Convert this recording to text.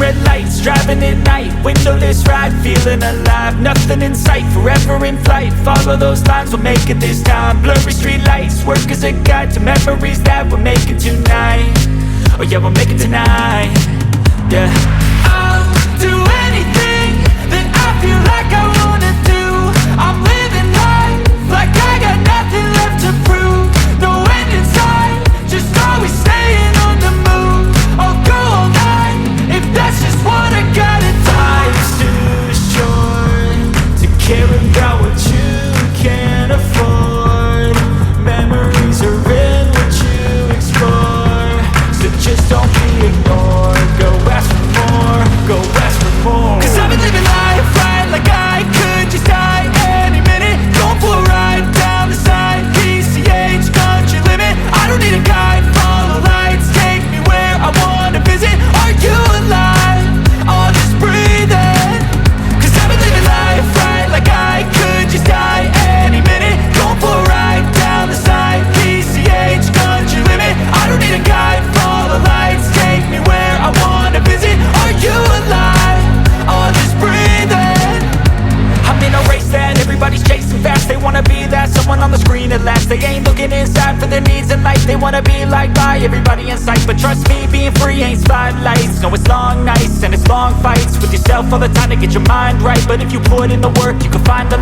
red lights, driving at night, windowless ride, feeling alive. Nothing in sight, forever in flight. Follow those lines, we'll make it this time. Blurry street lights, work as a guide to memories that we're making tonight. Oh yeah, we'll make it tonight. Yeah, I'll do anything that I feel like I wanna do. I'm living life like I got nothing left to prove. No end in sight, just always staying on the move. I'll go all night if that's just what I gotta do. Life's too short to care about what you can't afford. Memories are in what you explore, so just don't be ignored. Go ask for more, go ask for more. Cause I've been living life right like I could just die any minute. Going for a ride down the side, PCH, country limit. I don't need a guide, follow lights, take me where I wanna visit. Are you alive? Or just breathing? Cause I've been living life right like I could just die any minute. Going for a ride down the side, PCH, country limit. I don't need a guide, follow lights, take me where I wanna visit. Are you alive? Or just breathing? I'm in a race that everybody's chasing fast. They wanna be that someone on the screen at last. They ain't looking inside for their needs in life. They wanna be liked by everybody in sight. But trust me, being free ain't spotlights. No, it's long nights and it's long fights with yourself all the time to get your mind right. But if you put in the work, you can find the